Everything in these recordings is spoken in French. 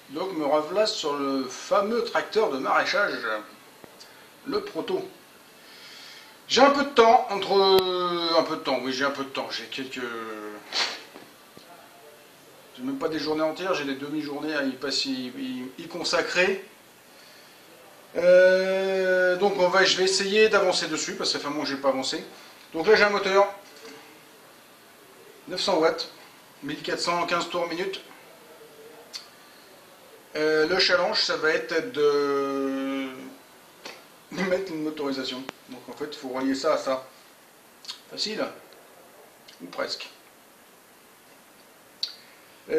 Donc me revoilà sur le fameux tracteur de maraîchage, le Proto. J'ai un peu de temps entre... Un peu de temps, oui j'ai un peu de temps, j'ai quelques... J'ai même pas des journées entières, j'ai des demi-journées à y consacrer. Donc je vais essayer d'avancer dessus, parce que ça fait un moment que j'ai pas avancé. Donc là j'ai un moteur, 900 watts, 1415 tours minute. Le challenge, ça va être de mettre une motorisation. Donc en fait, il faut relier ça à ça. Facile, ou presque. Donc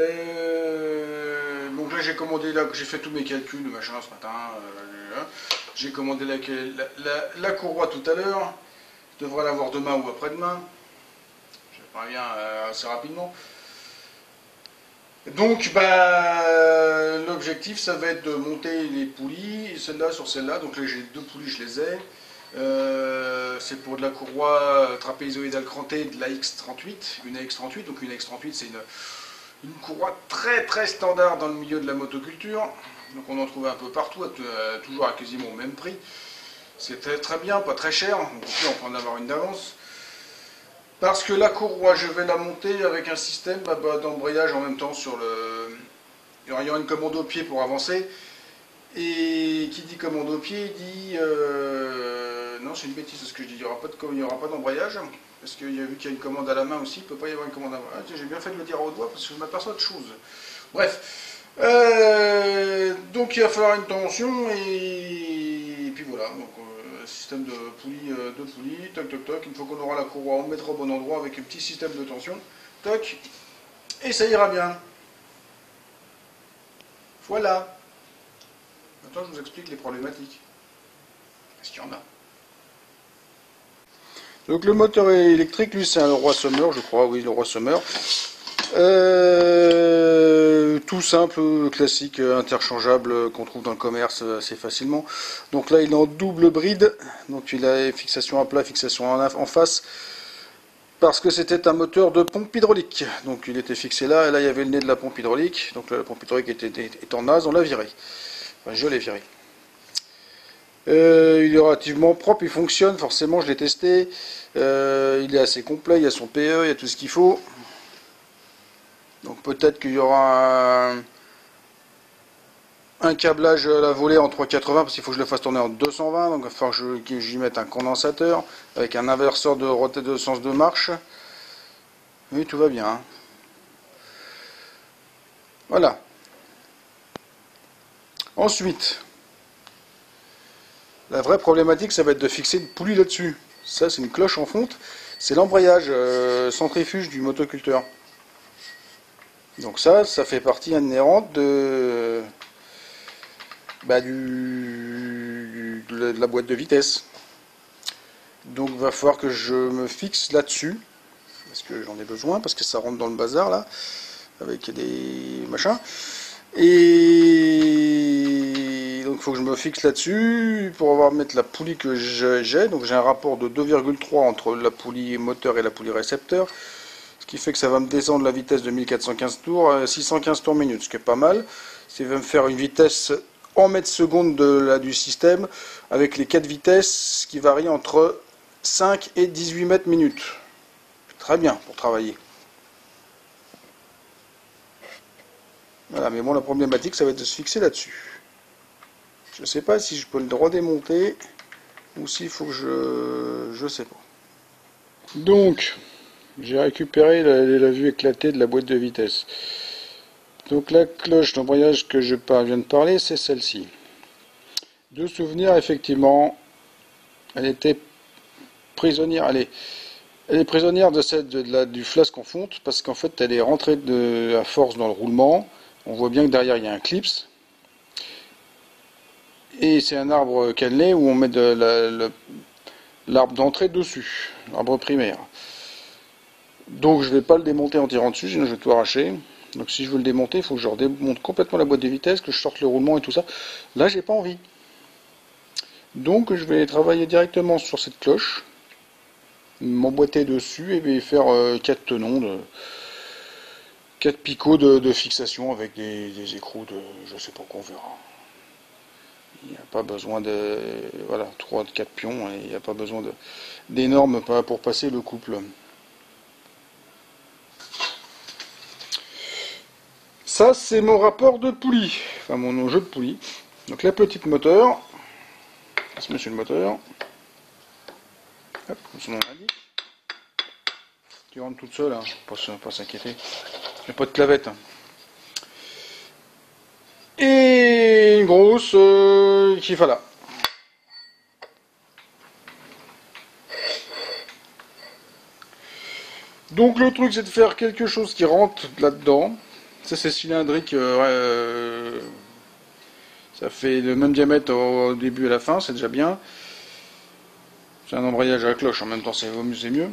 là, j'ai commandé, là, j'ai fait tous mes calculs, machin, ce matin. J'ai commandé la courroie tout à l'heure. Je devrais l'avoir demain ou après-demain. Je préviens assez rapidement. Donc, l'objectif, ça va être de monter les poulies, celle-là sur celle-là. Donc là, j'ai deux poulies, je les ai. C'est pour de la courroie trapézoïdale crantée de la X38, une AX38. Donc une AX38, c'est une courroie très très standard dans le milieu de la motoculture. Donc on en trouve un peu partout, toujours à quasiment au même prix. C'est très très bien, pas très cher. Donc on peut en avoir une d'avance. Parce que la courroie, je vais la monter avec un système d'embrayage en même temps sur le... Il y aura une commande au pied pour avancer. Et qui dit commande au pied, dit... Non, c'est une bêtise ce que je dis, il n'y aura pas d'embrayage. Parce qu'il y a vu qu'il y a une commande à la main aussi, il ne peut pas y avoir une commande à la main. Ah, j'ai bien fait de le dire à haute voix parce que je m'aperçois de choses. Bref. Donc il va falloir une tension et puis voilà. Donc, système de poulies, toc toc toc. Une fois qu'on aura la courroie, on le mettra au bon endroit avec un petit système de tension. Toc. Et ça ira bien. Voilà. Maintenant je vous explique les problématiques. Parce qu'il y en a. Donc le moteur électrique, lui c'est un Leroy Summer, je crois, oui, Leroy Summer. Tout simple, classique, interchangeable, qu'on trouve dans le commerce assez facilement. Donc là il est en double bride, donc il a fixation à plat, fixation en face, parce que c'était un moteur de pompe hydraulique. Donc il était fixé là, et là il y avait le nez de la pompe hydraulique, donc là, la pompe hydraulique est en naze, on l'a viré. Enfin, je l'ai viré. Il est relativement propre, il fonctionne, forcément je l'ai testé. Il est assez complet, il y a son PE, il y a tout ce qu'il faut. Donc peut-être qu'il y aura un câblage à la volée en 380 parce qu'il faut que je le fasse tourner en 220. Donc il va falloir que j'y mette un condensateur avec un inverseur de sens de marche. Oui, tout va bien. Hein. Voilà. Ensuite, la vraie problématique, ça va être de fixer une poulie là-dessus. Ça, c'est une cloche en fonte. C'est l'embrayage centrifuge du motoculteur. Donc ça fait partie inhérente de la boîte de vitesse. Donc il va falloir que je me fixe là-dessus. Parce que j'en ai besoin, parce que ça rentre dans le bazar là. Avec des machins. Et donc il faut que je me fixe là-dessus pour mettre la poulie que j'ai. Donc j'ai un rapport de 2,3 entre la poulie moteur et la poulie récepteur. Ce qui fait que ça va me descendre la vitesse de 1415 tours à 615 tours minute, ce qui est pas mal. Ça va me faire une vitesse en mètres secondes du système avec les 4 vitesses qui varient entre 5 et 18 mètres minute. Très bien pour travailler. Voilà, mais bon, la problématique, ça va être de se fixer là-dessus. Je ne sais pas si je peux le redémonter ou s'il faut que je sais pas. Donc, j'ai récupéré la vue éclatée de la boîte de vitesse. Donc la cloche d'embrayage que je viens de parler, c'est celle-ci. De souvenir, effectivement, elle était prisonnière. Elle est prisonnière du flasque en fonte parce qu'en fait, elle est rentrée à force dans le roulement. On voit bien que derrière il y a un clips. Et c'est un arbre cannelé où on met l'arbre d'entrée dessus, l'arbre primaire. Donc je ne vais pas le démonter en tirant dessus, sinon je vais tout arracher. Donc si je veux le démonter, il faut que je redémonte complètement la boîte de vitesse, que je sorte le roulement et tout ça. Là j'ai pas envie. Donc je vais travailler directement sur cette cloche, m'emboîter dessus et faire 4 tenons 4 picots de fixation avec des écrous de, je sais pas quoi, on verra. Il n'y a pas besoin de, voilà, 3-4 pions, et il n'y a pas besoin d'énormes pour passer le couple. Ça, c'est mon rapport de poulie, enfin mon jeu de poulie. Donc la petite moteur, c'est monsieur le moteur, hop, comme son nom l'indique, qui rentre toute seule, hein. Pas s'inquiéter, il n'y a pas de clavette. Et une grosse qui va là. Donc le truc, c'est de faire quelque chose qui rentre là-dedans. Ça, c'est cylindrique, ça fait le même diamètre au début et à la fin, c'est déjà bien. C'est un embrayage à la cloche, en même temps c'est mieux.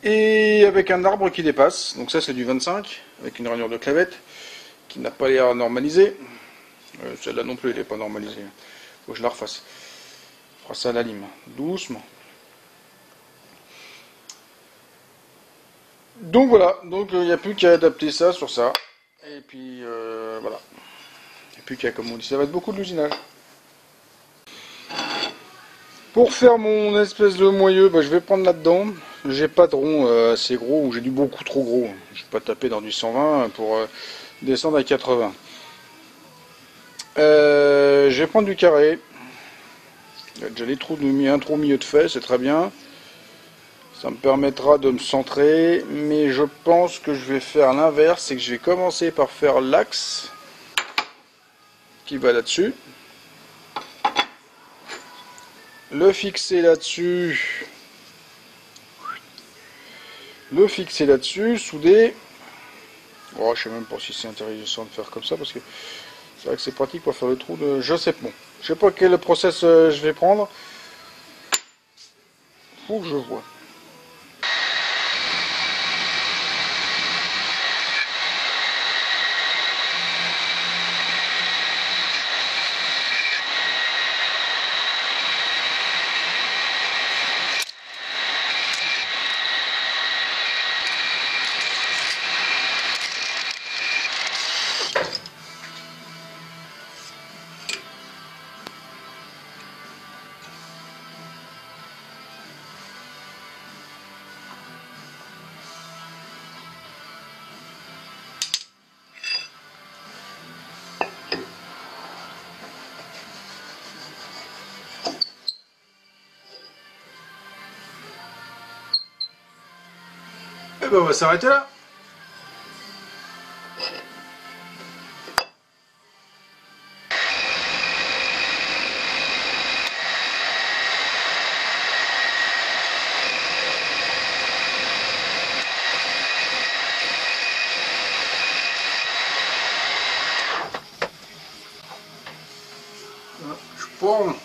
Et avec un arbre qui dépasse, donc ça c'est du 25, avec une rainure de clavette, qui n'a pas l'air normalisée. Celle-là non plus, elle n'est pas normalisée. Faut que je la refasse. On fera ça à la lime, doucement. Donc voilà, donc il n'y a plus qu'à adapter ça sur ça. Et puis voilà. Il n'y a plus qu'à, comme on dit, ça va être beaucoup de l'usinage. Pour faire mon espèce de moyeu, bah, je vais prendre là-dedans. J'ai pas de rond assez gros, ou j'ai du beaucoup trop gros. Je vais pas taper dans du 120 pour descendre à 80. Je vais prendre du carré. Il y a déjà les trous un trou au milieu de fait, c'est très bien. Ça me permettra de me centrer, mais je pense que je vais faire l'inverse, c'est que je vais commencer par faire l'axe qui va là-dessus. Le fixer là-dessus. Le fixer là-dessus, souder. Oh, je sais même pas si c'est intéressant de faire comme ça, parce que c'est vrai que c'est pratique pour faire le trou de... Je sais pas. Bon. Je sais pas quel process je vais prendre. Faut que je vois. Et ben on va s'arrêter là. Je prends.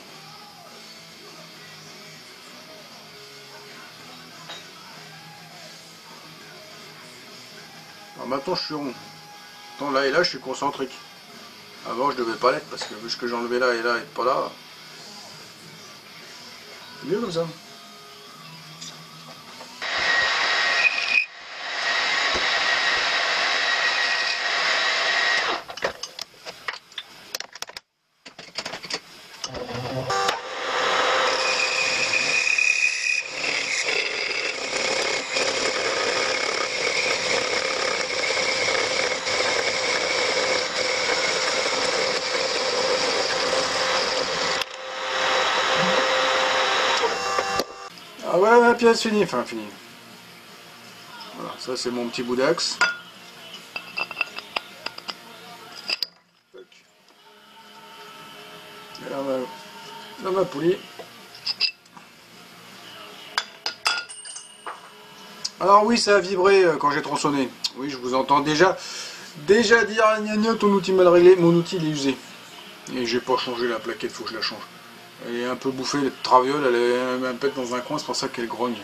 Alors maintenant je suis rond. Tant là et là je suis concentrique. Avant je devais pas l'être parce que vu ce que j'enlevais là et là et pas là. C'est mieux comme ça. Ah ouais, la pièce finie, enfin finie. Voilà, ça c'est mon petit bout d'axe. Et là, on va poulie. Alors oui, ça a vibré quand j'ai tronçonné. Oui, je vous entends déjà dire gna gna, ton outil mal réglé. Mon outil il est usé. Et j'ai pas changé la plaquette, faut que je la change. Elle est un peu bouffée, la traviole, elle est un peu dans un coin, c'est pour ça qu'elle grogne.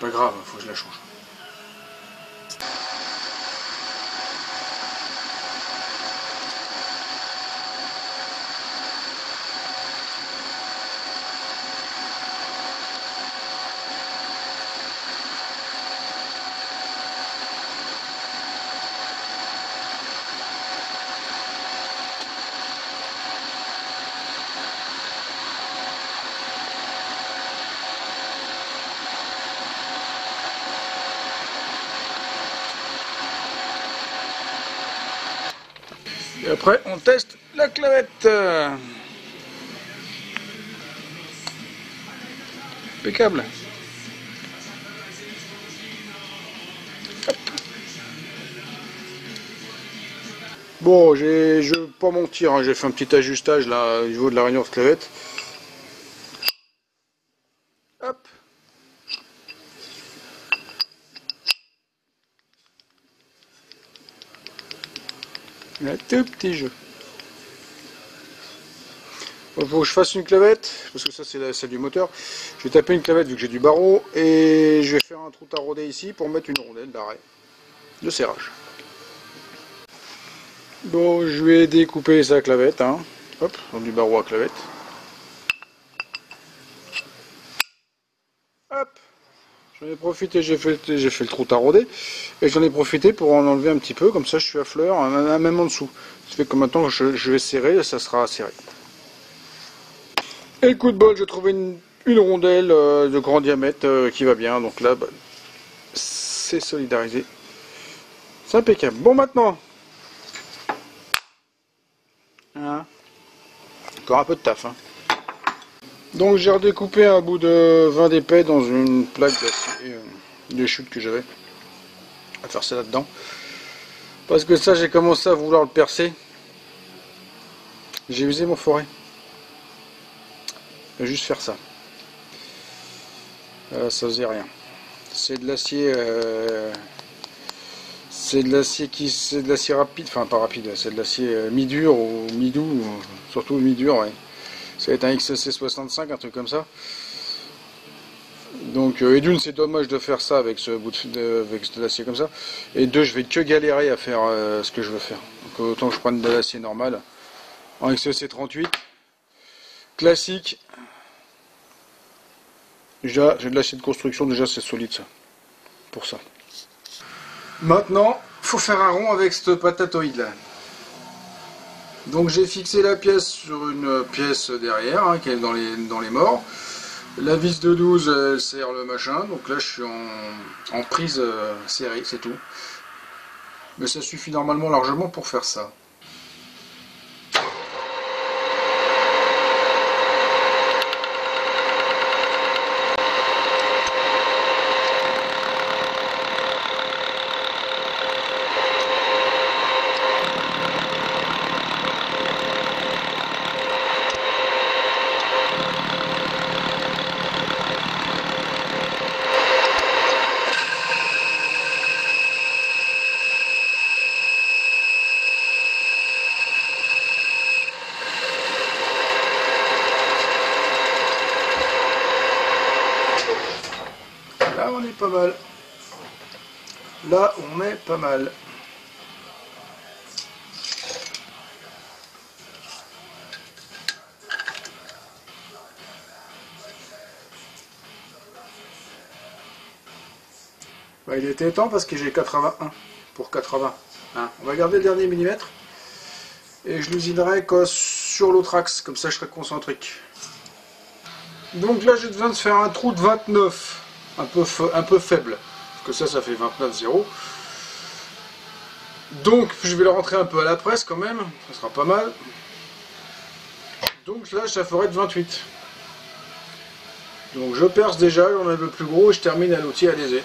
Pas grave, faut que je la change. Et après, on teste la clavette. Impeccable. Bon, je vais pas mentir, hein, j'ai fait un petit ajustage là au niveau de la rainure de clavette. Hop. Un tout petit jeu. Il faut que je fasse une clavette, parce que ça c'est celle du moteur. Je vais taper une clavette vu que j'ai du barreau, et je vais faire un trou taraudé ici pour mettre une rondelle d'arrêt de serrage. Bon, je vais découper sa clavette, hein. Hop, dans du barreau à clavette. Hop, j'en ai profité, j'ai fait le trou taraudé, et j'en ai profité pour en enlever un petit peu, comme ça je suis à fleur, même en dessous. Ça fait que maintenant je vais serrer, ça sera serré. Et coup de bol, j'ai trouvé une rondelle de grand diamètre qui va bien, donc là, bah, c'est solidarisé. C'est impeccable. Bon, maintenant, hein, encore un peu de taf. Hein. Donc j'ai redécoupé un bout de 20 d'épais dans une plaque d'acier de chute que j'avais. On va faire ça là-dedans. Parce que ça, j'ai commencé à vouloir le percer. J'ai usé mon forêt. Je vais juste faire ça. Ça faisait rien. C'est de l'acier. C'est de l'acier rapide, enfin pas rapide, c'est de l'acier mi-dur ou mi-doux, surtout mi-dur, ouais. Ça va être un XC 65, un truc comme ça. Donc, et d'une, c'est dommage de faire ça avec ce bout avec de l'acier comme ça. Et deux, je vais que galérer à faire ce que je veux faire. Donc autant que je prenne de l'acier normal. En XC 38, classique. Déjà, j'ai de l'acier de construction, déjà c'est solide ça. Pour ça. Maintenant, faut faire un rond avec cette patatoïde là. Donc j'ai fixé la pièce sur une pièce derrière, hein, qui est dans les morts. La vis de 12, elle serre le machin, donc là je suis en prise serrée, c'est tout. Mais ça suffit normalement largement pour faire ça. Là on est pas mal. Là on est pas mal. Bah, il était temps parce que j'ai 81 pour 80. Hein. On va garder le dernier millimètre. Et je l'usinerai sur l'autre axe, comme ça je serai concentrique. Donc là j'ai besoin de faire un trou de 29, un peu faible, parce que ça fait 29,0. Donc je vais le rentrer un peu à la presse quand même, ça sera pas mal. Donc là ça ferait de 28. Donc je perce déjà, j'en ai le plus gros et je termine à l'outil à léser.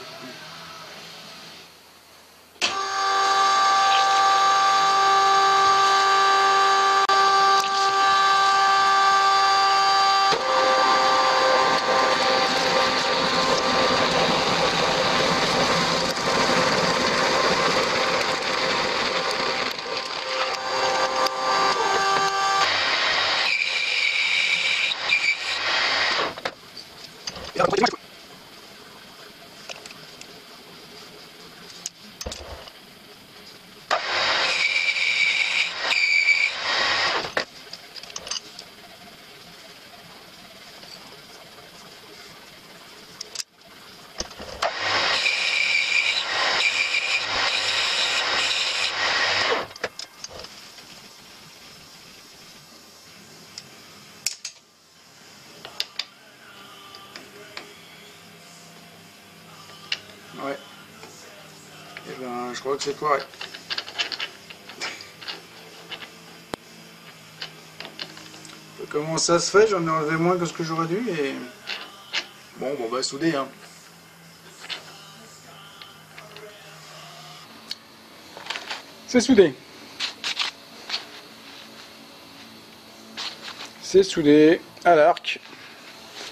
Ouais. Et ben je crois que c'est pareil. Comment ça se fait? J'en ai enlevé moins que ce que j'aurais dû et... Bon, on va souder, hein. C'est soudé. C'est soudé à l'arc.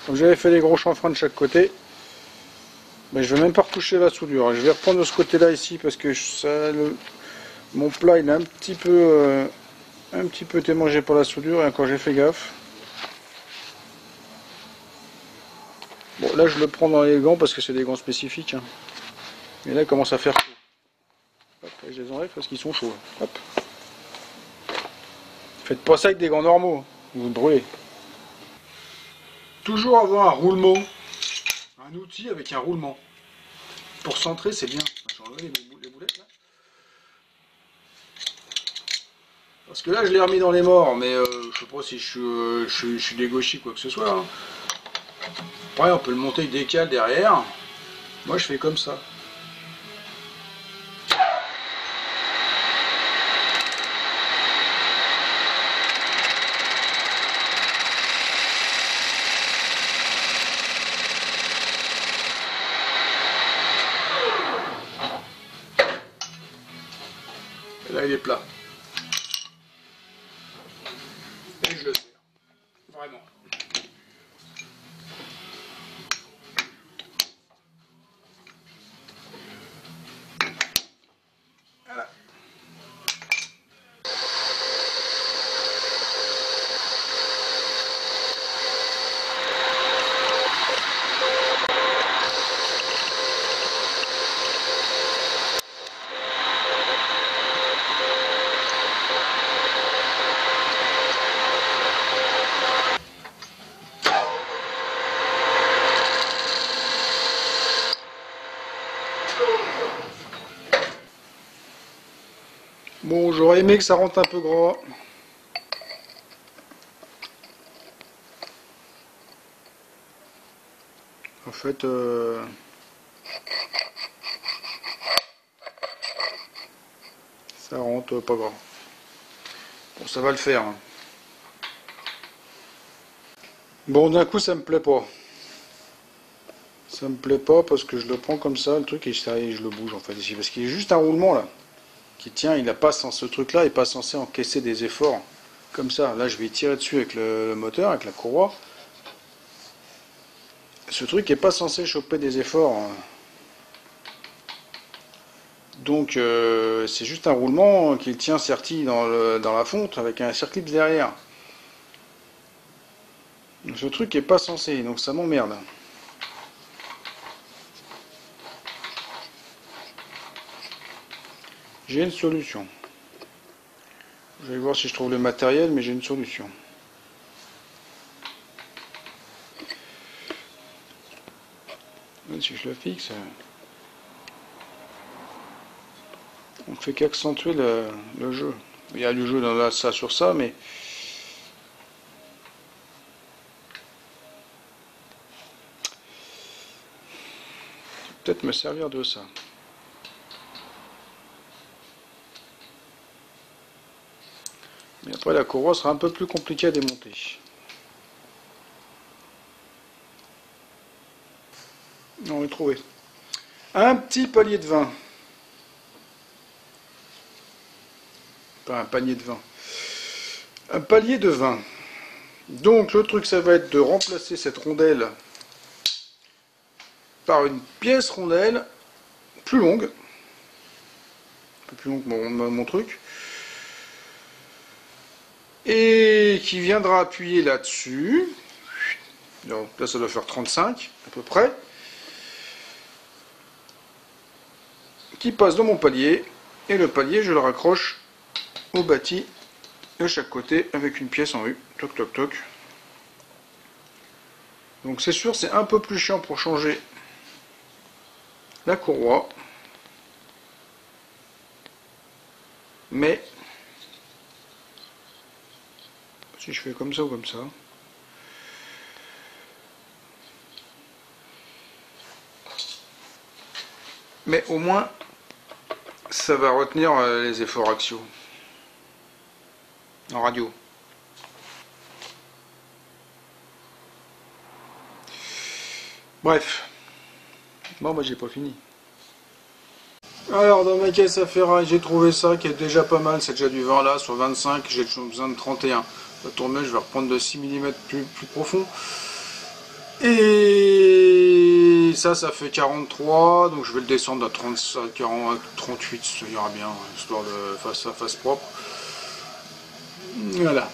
Donc j'avais fait les gros chanfreins de chaque côté. Mais je vais même pas retoucher la soudure. Je vais reprendre de ce côté-là ici parce que mon plat il est un petit peu été mangé par la soudure et encore j'ai fait gaffe. Bon là je le prends dans les gants parce que c'est des gants spécifiques. Hein. Mais là il commence à faire chaud. Hop, je les enlève parce qu'ils sont chauds. Hop. Faites pas ça avec des gants normaux. Vous vous brûlez. Toujours avoir un roulement. Un outil avec un roulement. Pour centrer c'est bien. Je vais enlever les boulettes là. Parce que là je l'ai remis dans les morts, mais je sais pas si je suis des gauchis quoi que ce soit. Hein. Après on peut le monter avec des cales derrière. Moi je fais comme ça. Et là il est plat. Et je le serre. Vraiment. Voilà. Bon, j'aurais aimé que ça rentre un peu gras. En fait, ça rentre pas gras. Bon, ça va le faire. Hein. Bon, d'un coup, ça me plaît pas. Ça me plaît pas parce que je le prends comme ça, le truc, et je le bouge en fait ici. Parce qu'il y a juste un roulement là. Qui tient, il n'a pas ce truc-là, il n'est pas censé encaisser des efforts comme ça. Là, je vais tirer dessus avec le moteur, avec la courroie. Ce truc n'est pas censé choper des efforts. Donc, c'est juste un roulement qui tient serti dans la fonte avec un circlip derrière. Donc, ce truc n'est pas censé, donc ça m'emmerde. J'ai une solution. Je vais voir si je trouve le matériel, mais j'ai une solution. Si je le fixe, on ne fait qu'accentuer le jeu. Il y a du jeu dans ça sur ça, mais peut-être me servir de ça. Mais après la courroie sera un peu plus compliquée à démonter. On va trouver. Un petit palier de vin. Pas un panier de vin. Un palier de vin. Donc le truc ça va être de remplacer cette rondelle par une pièce rondelle plus longue. Un peu plus longue que mon truc. Et qui viendra appuyer là-dessus. Donc là ça doit faire 35 à peu près. Qui passe dans mon palier. Et le palier je le raccroche au bâti de chaque côté avec une pièce en U. Toc toc toc. Donc c'est sûr c'est un peu plus chiant pour changer la courroie. Mais si je fais comme ça ou comme ça. Mais au moins ça va retenir les efforts axiaux en radio. Bref. Bon, moi j'ai pas fini. Alors dans ma caisse à ferraille, j'ai trouvé ça qui est déjà pas mal, c'est déjà du 20 là, sur 25, j'ai besoin de 31. La tourner, je vais reprendre de 6 mm plus profond. Et ça fait 43, donc je vais le descendre à 35, 40, 38, ça ira bien, histoire de face à face propre. Voilà.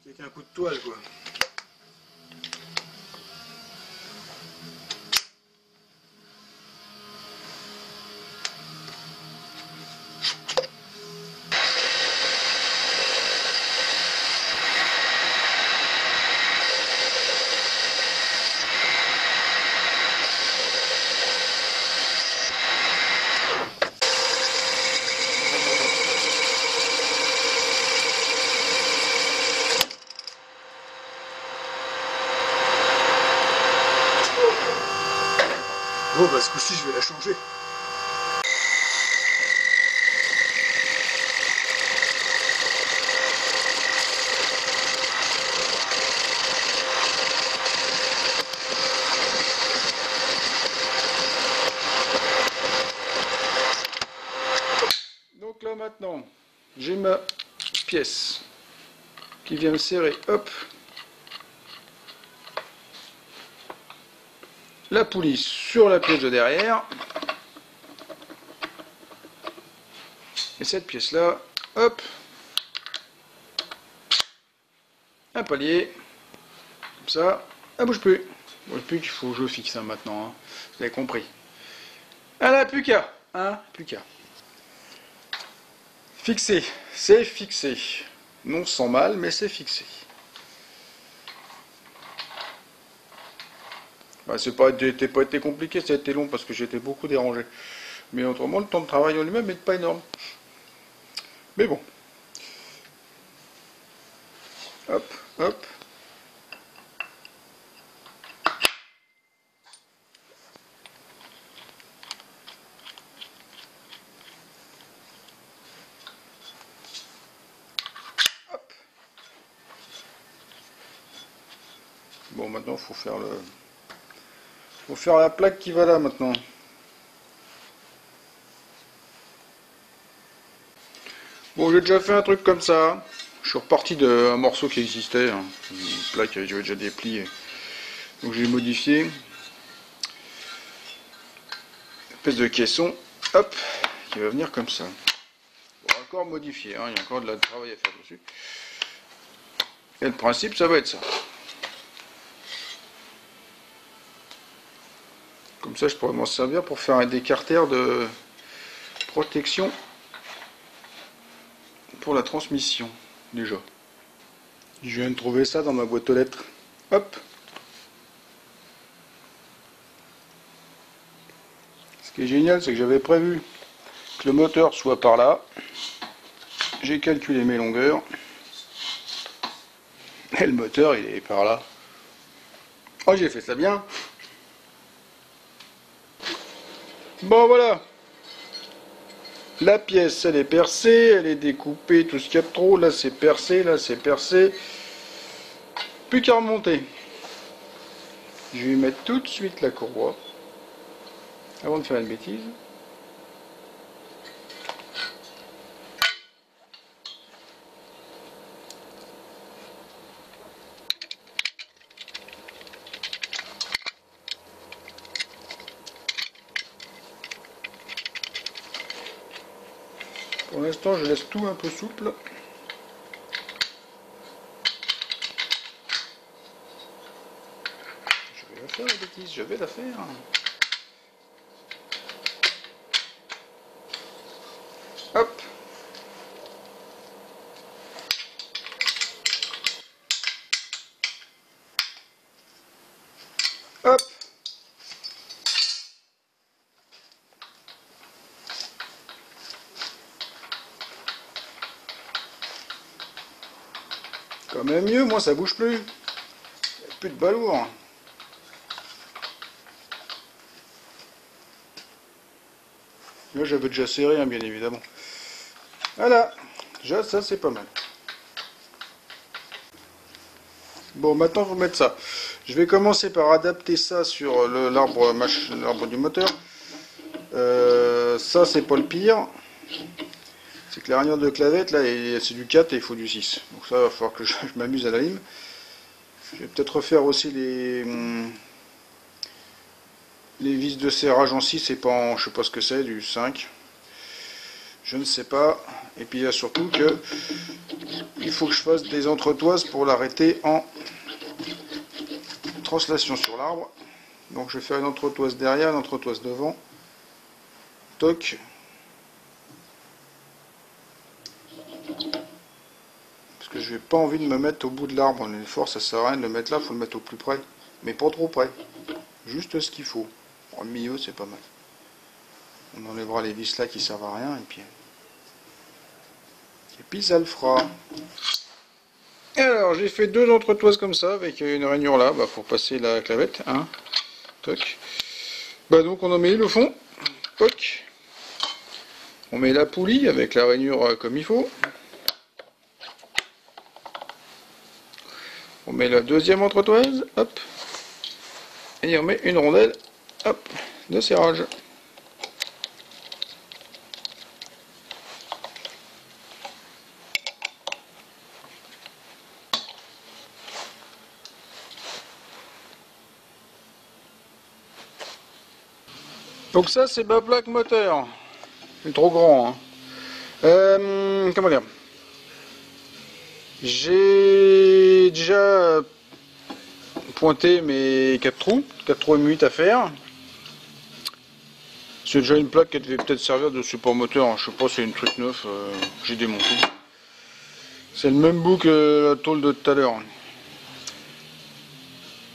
C'est qu'un coup de toile quoi. Bon bah ce coup-ci je vais la changer. Donc là maintenant, j'ai ma pièce qui vient me serrer, hop, la poulie sur la pièce de derrière, et cette pièce là, hop, un palier, comme ça, elle bouge plus. Bouge plus qu'il faut que je fixe hein, maintenant, hein. Vous avez compris. Elle n'a plus qu'à, hein, plus qu'à. Fixé, c'est fixé. Non sans mal, mais c'est fixé. Bah, c'est pas été compliqué, ça a été long parce que j'étais beaucoup dérangé. Mais autrement, le temps de travail en lui-même n'est pas énorme. Mais bon. Hop, hop. Hop. Bon, maintenant, faut faire la plaque qui va là maintenant. Bon, j'ai déjà fait un truc comme ça. Je suis reparti d'un morceau qui existait, hein. Une plaque que j'avais déjà dépliée. Donc j'ai modifié. Une espèce de caisson, hop, qui va venir comme ça. Bon, encore modifié, hein. Il y a encore de la travail à faire dessus. Et le principe, ça va être ça. Comme ça, je pourrais m'en servir pour faire des carters de protection pour la transmission, déjà. Je viens de trouver ça dans ma boîte aux lettres. Hop. Ce qui est génial, c'est que j'avais prévu que le moteur soit par là. J'ai calculé mes longueurs. Et le moteur, il est par là. Oh, j'ai fait ça bien. Bon, voilà. La pièce, elle est percée, elle est découpée, tout ce qu'il y a de trop. Là, c'est percé, là, c'est percé. Plus qu'à remonter. Je vais mettre tout de suite la courroie. Avant de faire une bêtise. l'instant, je laisse tout un peu souple. Je vais la faire la bêtise, je vais la faire. Hop. Hop. Quand même mieux, moi ça bouge plus. Plus de balourd. Là j'avais déjà serré, hein, bien évidemment. Voilà, déjà ça c'est pas mal. Bon, maintenant vous mettre ça. Je vais commencer par adapter ça sur l'arbre du moteur. Ça c'est pas le pire. C'est que la rainure de clavette là c'est du 4 et il faut du 6. Donc ça va falloir que je m'amuse à la lime. Je vais peut-être refaire aussi les vis de serrage en 6 et pas en, je sais pas ce que c'est, du 5. Je ne sais pas. Et puis il y a surtout que il faut que je fasse des entretoises pour l'arrêter en translation sur l'arbre. Donc je vais faire une entretoise derrière, une entretoise devant. Toc. Parce que je n'ai pas envie de me mettre au bout de l'arbre. Les forces, ça sert à rien de le mettre là, il faut le mettre au plus près. Mais pas trop près. Juste ce qu'il faut. Au milieu, c'est pas mal. On enlèvera les vis là qui servent à rien. Et puis ça le fera. Et alors, j'ai fait deux entretoises comme ça, avec une rainure là, pour passer la clavette. Hein. Toc. Donc on en met le fond. Toc. On met la poulie avec la rainure comme il faut. On met la deuxième entretoise, hop, et on met une rondelle, hop, de serrage. Donc ça c'est ma plaque moteur, c'est trop grand. Hein. Comment dire? J'ai déjà pointé mes 4 trous M8 à faire. C'est déjà une plaque qui devait peut-être servir de support moteur, hein. Je sais pas, c'est une truc neuf, j'ai démonté. C'est le même bout que la tôle de tout à l'heure.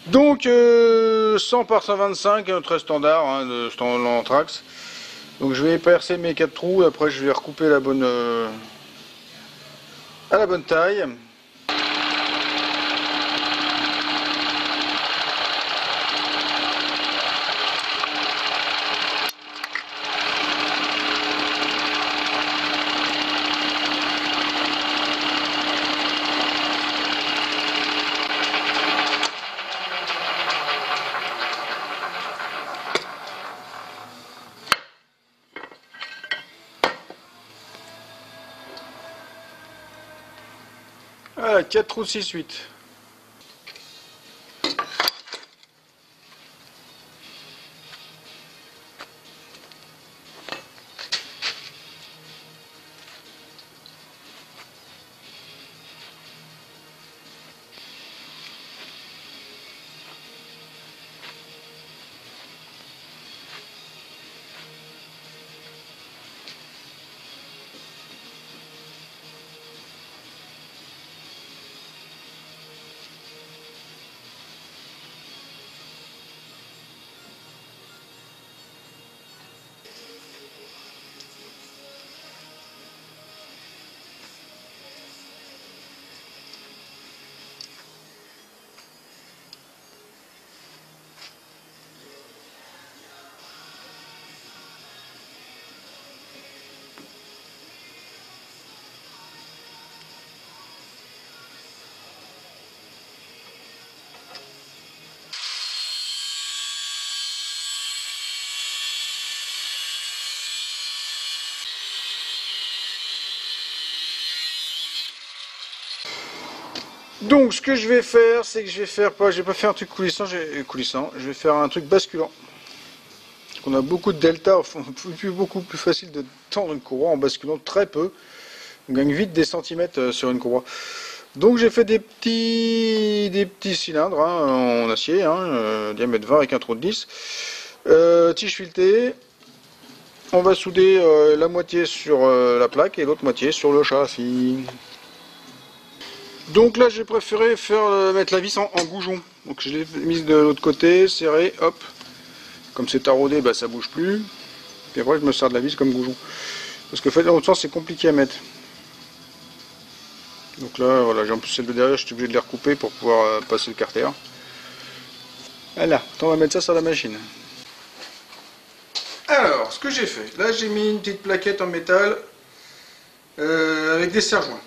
Donc 100 par 125, très standard, hein, de l'anthrax. Donc je vais percer mes 4 trous, après je vais recouper la bonne à la bonne taille. Voilà, 4 trous 6-8. Donc ce que je vais faire, c'est que je vais pas faire un truc coulissant, je vais faire un truc basculant. Parce qu'on a beaucoup de delta, beaucoup plus facile de tendre une courroie en basculant très peu. On gagne vite des centimètres sur une courroie. Donc j'ai fait des petits cylindres hein, en acier, hein, diamètre 20 avec un trou de 10. Tige filetée. On va souder la moitié sur la plaque et l'autre moitié sur le châssis. Donc là j'ai préféré mettre la vis en goujon. Donc je l'ai mise de l'autre côté, serré, hop. Comme c'est taraudé, bah, ça bouge plus. Puis après je me sers de la vis comme goujon. Parce que fait dans l'autre sens c'est compliqué à mettre. Donc là voilà, j'ai en plus celle de derrière, je suis obligé de les recouper pour pouvoir passer le carter. Voilà, on va mettre ça sur la machine. Alors, ce que j'ai fait, là j'ai mis une petite plaquette en métal avec des serre-joints.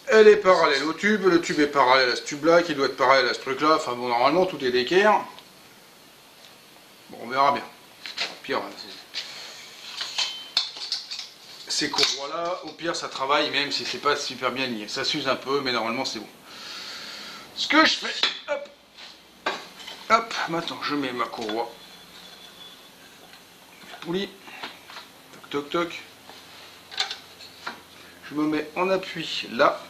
Elle est parallèle au tube, le tube est parallèle à ce tube-là, qui doit être parallèle à ce truc-là. Enfin bon, normalement tout est d'équerre. Bon, on verra bien. Au pire, ces courroies-là, au pire ça travaille même si c'est pas super bien lié. Ça s'use un peu, mais normalement c'est bon. Ce que je fais, hop, hop, maintenant je mets ma courroie. Poulie, toc toc toc. Je me mets en appui là.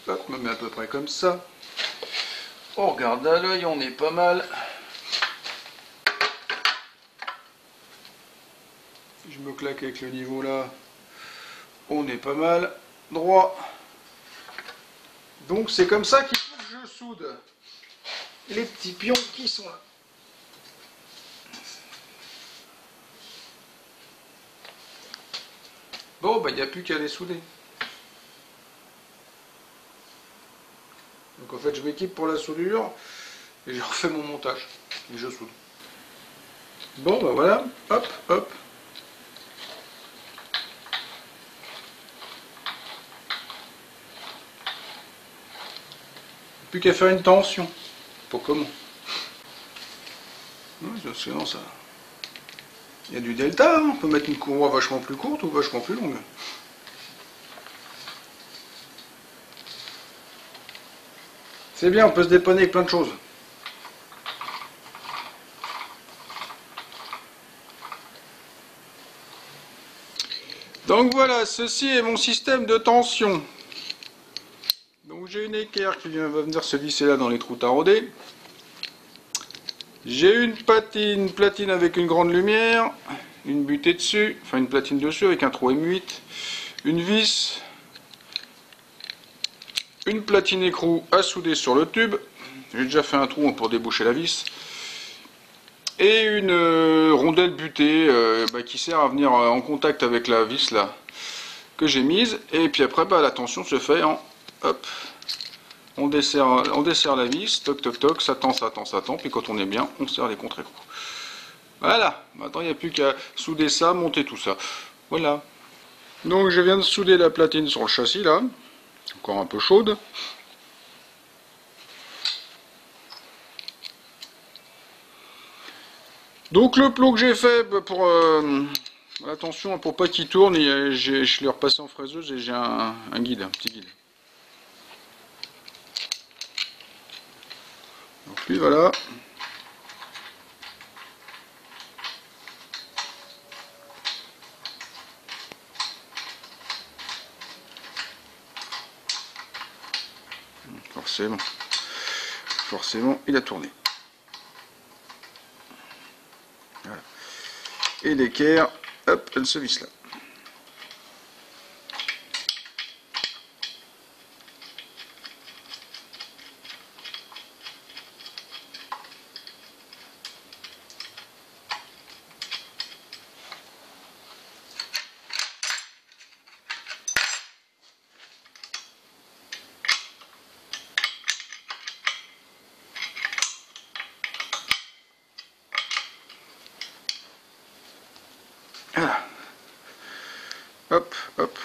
Hop, je me mets à peu près comme ça. On regarde à l'œil, on est pas mal. Je me claque avec le niveau là. On est pas mal. Droit. Donc c'est comme ça qu'il faut que je soude les petits pions qui sont là. Bon, bah il n'y a plus qu'à les souder. Donc en fait je m'équipe pour la soudure et je refais mon montage et je soude. Bon bah voilà, hop, hop. Plus qu'à faire une tension. Pour comment? Sinon ça... Il y a du delta, hein. On peut mettre une courroie vachement plus courte ou vachement plus longue. C'est bien, on peut se dépanner avec plein de choses. Donc voilà, ceci est mon système de tension. Donc j'ai une équerre qui va venir se visser là dans les trous taraudés. J'ai une platine avec une grande lumière, une butée dessus, enfin une platine dessus avec un trou M8, une vis, une platine écrou à souder sur le tube. J'ai déjà fait un trou pour déboucher la vis. Et une rondelle butée qui sert à venir en contact avec la vis là que j'ai mise. Et puis après la tension se fait en hop. On dessert la vis, toc toc toc, ça tend, ça tend, ça tend. Puis quand on est bien, on serre les contre-écrous. Voilà, maintenant il n'y a plus qu'à souder ça, monter tout ça. Voilà. Donc je viens de souder la platine sur le châssis là. Encore un peu chaude. Donc le plot que j'ai fait pour attention pour pas qu'il tourne, je l'ai repassé en fraiseuse et j'ai un guide, un petit guide. Donc lui voilà. Forcément, il a tourné. Voilà. Et l'équerre, hop, elle se visse là. Voilà. Hop, hop.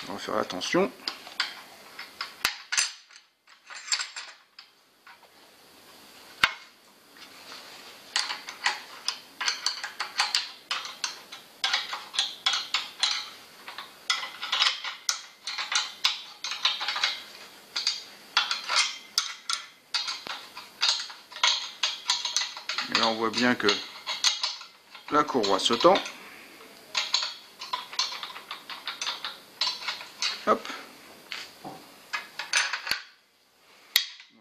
On va faire attention. Et là on voit bien que la courroie se tend. Hop. On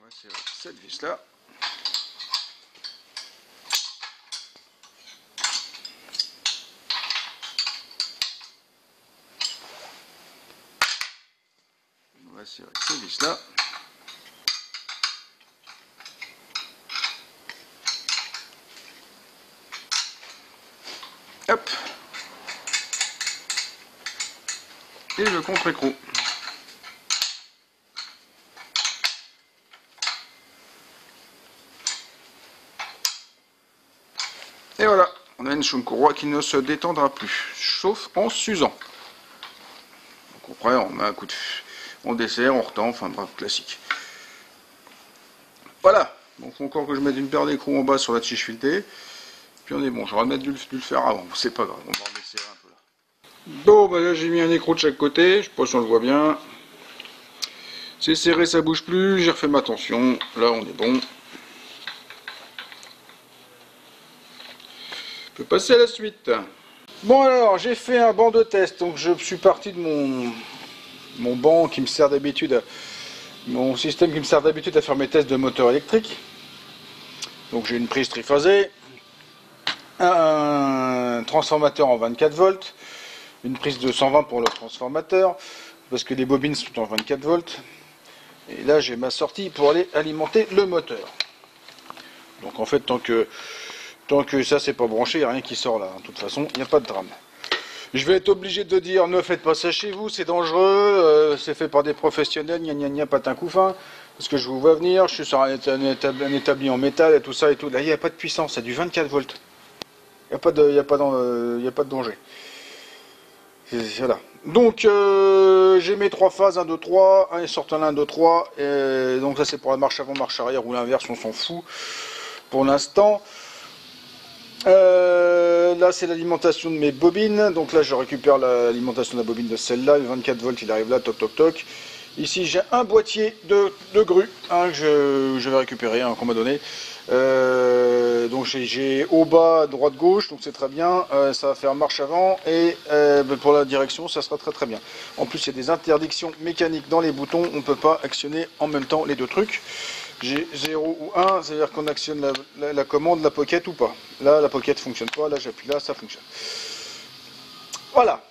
va serrer cette vis là. On va serrer ces vis là. Hop. Et le contre-écrou. Et voilà, on a une courroie qui ne se détendra plus, sauf en s'usant. Donc après, on met un coup de... on dessert, on retend, enfin bref, classique. Voilà, donc encore que je mette une paire d'écrous en bas sur la tige filetée. Puis on est bon, j'aurais dû le faire avant, c'est pas grave, on va en desserrer un peu là. Bon, bah là j'ai mis un écrou de chaque côté, je sais pas si on le voit bien. C'est serré, ça bouge plus, j'ai refait ma tension, là on est bon. On peut passer à la suite. Bon alors, j'ai fait un banc de test, donc je suis parti de mon banc qui me sert d'habitude, mon système qui me sert d'habitude à faire mes tests de moteur électrique. Donc j'ai une prise triphasée, un transformateur en 24 volts, une prise de 120 pour le transformateur, parce que les bobines sont en 24 volts. Et là j'ai ma sortie pour aller alimenter le moteur. Donc en fait tant que ça c'est pas branché, il n'y a rien qui sort là, de toute façon il n'y a pas de drame. Je vais être obligé de dire ne faites pas ça chez vous, c'est dangereux, c'est fait par des professionnels, gna gna gna patin couffin, parce que je vous vois venir, je suis sur un établi en métal et tout ça et tout, là il n'y a pas de puissance, c'est du 24 volts. Il n'y a pas de danger. Voilà. Donc j'ai mes 3 phases, 1, 2, 3, 1 sort un 1, 2, 3, et donc ça c'est pour la marche avant, marche arrière ou l'inverse, on s'en fout pour l'instant. Là c'est l'alimentation de mes bobines, donc là je récupère l'alimentation de la bobine de celle-là, le 24 volts il arrive là, toc toc toc. Ici j'ai un boîtier de grue que je vais récupérer, qu'on m'a donné. Donc j'ai au bas droite gauche, donc c'est très bien, ça va faire marche avant et pour la direction ça sera très très bien. En plus il y a des interdictions mécaniques dans les boutons, on ne peut pas actionner en même temps les deux trucs. J'ai 0 ou 1, c'est-à-dire qu'on actionne la commande, la pocket ou pas. Là la pocket fonctionne pas, là j'appuie là, ça fonctionne. Voilà.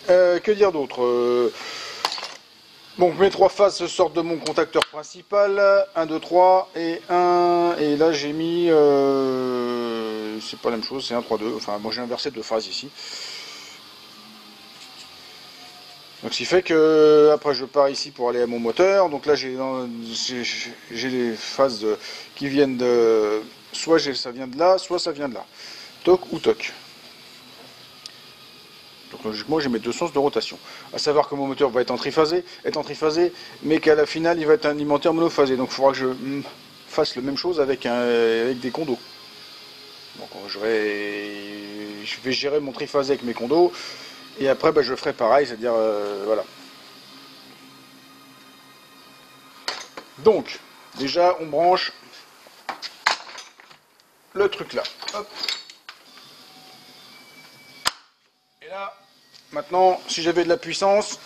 Que dire d'autre Donc mes 3 phases sortent de mon contacteur principal, 1, 2, 3 et 1, et là j'ai mis, c'est pas la même chose, c'est 1, 3, 2, enfin moi j'ai inversé 2 phases ici. Donc ce qui fait que, après je pars ici pour aller à mon moteur, donc là j'ai les phases qui viennent de, soit ça vient de là, soit ça vient de là, toc ou toc. Donc logiquement j'ai mes 2 sens de rotation. A savoir que mon moteur va être en triphasé, mais qu'à la finale il va être alimenté en monophasé. Donc il faudra que je fasse la même chose avec des condos. Donc je vais gérer mon triphasé avec mes condos, et après je ferai pareil, c'est-à-dire voilà. Donc déjà on branche le truc là. Hop. Et là, maintenant, si j'avais de la puissance,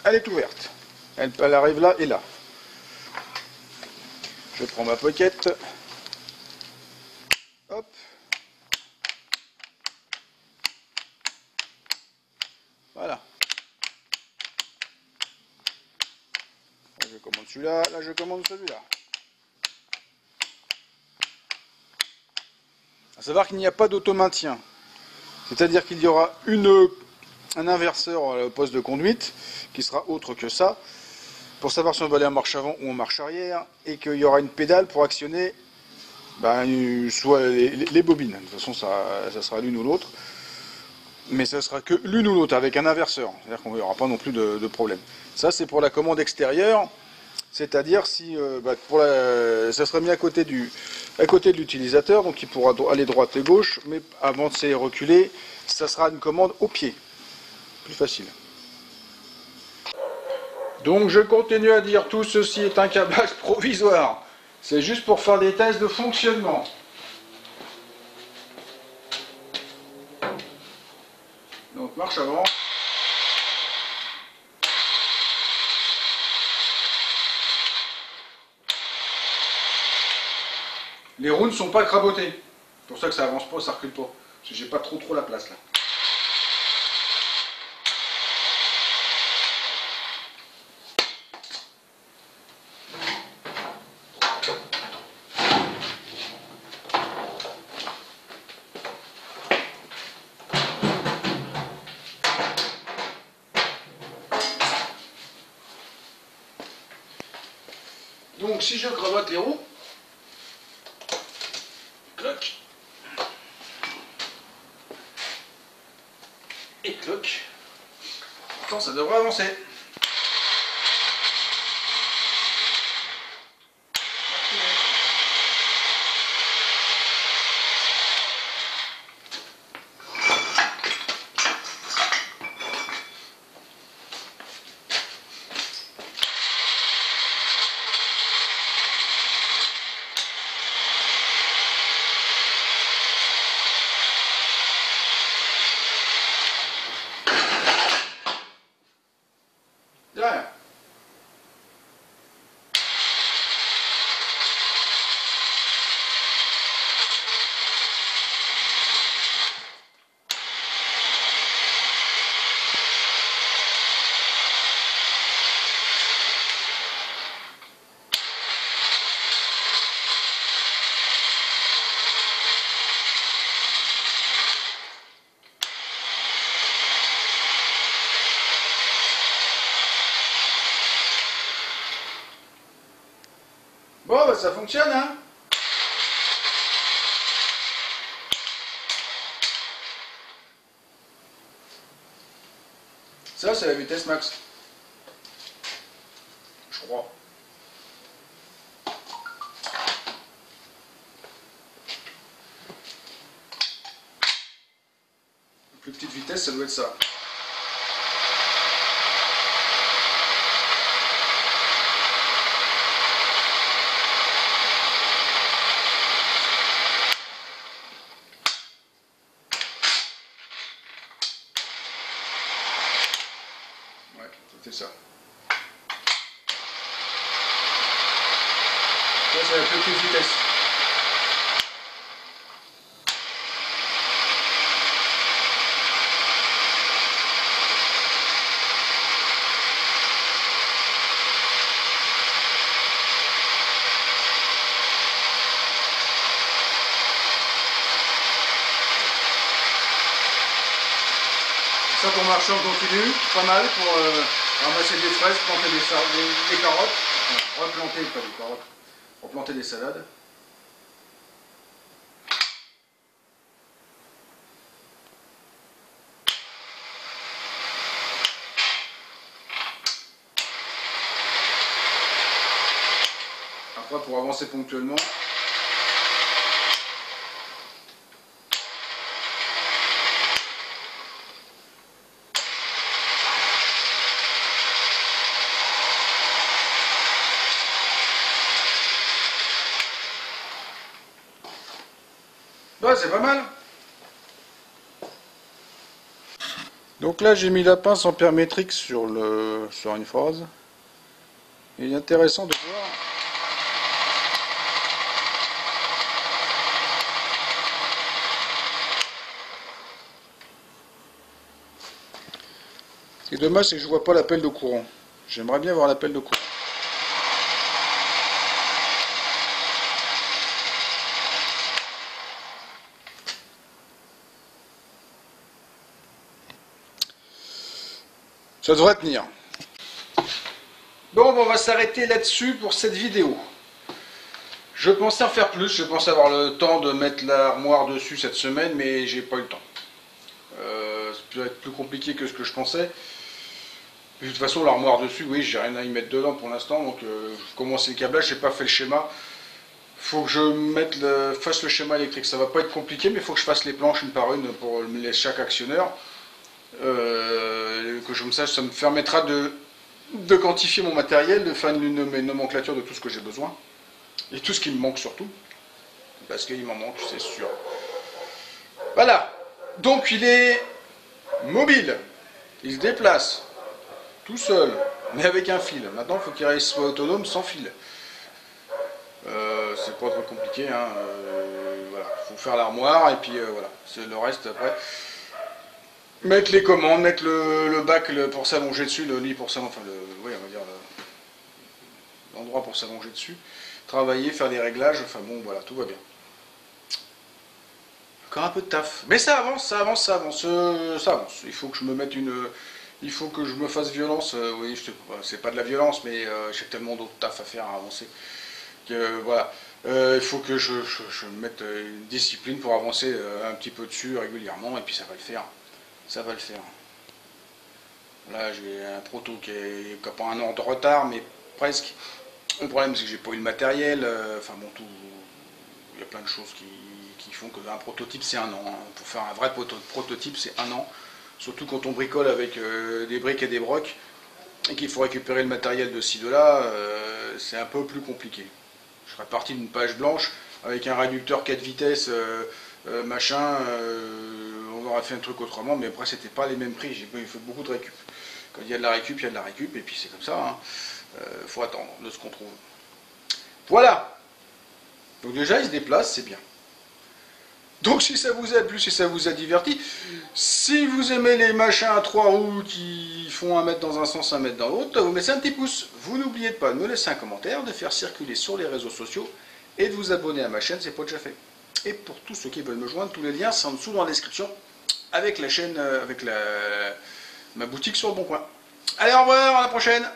elle est ouverte. Elle arrive là et là. Je prends ma pocket. Hop. Voilà. Là, je commande celui-là, là je commande celui-là. À savoir qu'il n'y a pas d'automaintien. C'est-à-dire qu'il y aura un inverseur au poste de conduite qui sera autre que ça, pour savoir si on va aller en marche avant ou en marche arrière, et qu'il y aura une pédale pour actionner soit les bobines. De toute façon ça sera l'une ou l'autre. mais ça sera que l'une ou l'autre avec un inverseur. C'est-à-dire qu'on n'aura pas non plus de problème. Ça, c'est pour la commande extérieure. C'est-à-dire si ça sera mis à côté de l'utilisateur, donc il pourra aller droite et gauche, mais avancer et reculer, ça sera une commande au pied. Plus facile. Donc je continue à dire, tout ceci est un câblage provisoire. C'est juste pour faire des tests de fonctionnement. Donc marche avant. Les roues ne sont pas crabotées. C'est pour ça que ça avance pas, ça recule pas. Parce que j'ai pas trop la place là. Donc si je cravache les roues, cloc, et cloc, pourtant ça devrait avancer. Derrière. Bon, bah ça fonctionne, hein. Ça, c'est la vitesse max. Je crois. La plus petite vitesse, ça doit être ça. Ouais, c'était ça. Ça, c'est la plus petite vitesse. Ça pour marcher en continu, pas mal pour ramasser des fraises, planter des carottes, enfin, replanter, pas des carottes, replanter des salades. Après pour avancer ponctuellement. Ouais, c'est pas mal. Donc là, j'ai mis la pince ampère métrique sur une phase. Et il est intéressant de voir. Ce qui est dommage, c'est que je vois pas l'appel de courant. J'aimerais bien voir l'appel de courant. Ça devrait tenir. Bon, on va s'arrêter là-dessus pour cette vidéo. Je pensais en faire plus, je pensais avoir le temps de mettre l'armoire dessus cette semaine, mais j'ai pas eu le temps. peut être plus compliqué que ce que je pensais. De toute façon, l'armoire dessus, oui, j'ai rien à y mettre dedans pour l'instant, donc je commence le câblage, j'ai pas fait le schéma. Faut que je fasse le schéma électrique, ça va pas être compliqué, mais il faut que je fasse les planches une par une pour chaque actionneur. Que je me sache, ça me permettra de quantifier mon matériel, de faire une nomenclature de tout ce que j'ai besoin, et tout ce qui me manque surtout, parce qu'il m'en manque, c'est sûr. Voilà, donc il est mobile, il se déplace, tout seul, mais avec un fil. Maintenant, il faut qu'il soit autonome sans fil. C'est pas trop compliqué, hein. Voilà, faut faire l'armoire et puis voilà, c'est le reste après. Mettre les commandes, mettre le bac pour s'allonger dessus, le lit pour s'allonger, enfin oui, on va dire l'endroit pour s'allonger dessus, travailler, faire des réglages, enfin bon voilà, tout va bien. Encore un peu de taf, mais ça avance, ça avance, ça avance, ça avance. Il faut que je me mette il faut que je me fasse violence. Oui, c'est pas de la violence, mais j'ai tellement d'autres taf à faire à avancer. Voilà, il faut que je me mette une discipline pour avancer un petit peu dessus régulièrement, et puis ça va le faire. Ça va le faire. Là, j'ai un proto qui n'a pas un an de retard, mais presque. Le problème, c'est que j'ai pas eu le matériel. Enfin bon, il y a plein de choses qui font qu'un prototype, c'est un an. Hein. Pour faire un vrai prototype, c'est un an. Surtout quand on bricole avec des briques et des brocs, et qu'il faut récupérer le matériel de ci, de là, c'est un peu plus compliqué. Je serais parti d'une page blanche avec un réducteur 4 vitesses, machin, on aurait fait un truc autrement, mais après c'était pas les mêmes prix, j'ai fait beaucoup de récup. Quand il y a de la récup, il y a de la récup, et puis c'est comme ça, hein. Faut attendre de ce qu'on trouve. Voilà. Donc déjà il se déplace, c'est bien. Donc si ça vous a plu, si ça vous a diverti, si vous aimez les machins à 3 roues qui font 1 mètre dans un sens, 1 mètre dans l'autre, vous mettez un petit pouce. Vous n'oubliez pas de me laisser un commentaire, de faire circuler sur les réseaux sociaux et de vous abonner à ma chaîne, c'est pas déjà fait. Et pour tous ceux qui veulent me joindre, tous les liens sont en dessous dans la description avec la chaîne, avec ma boutique sur le Bon Coin. Allez, au revoir, à la prochaine!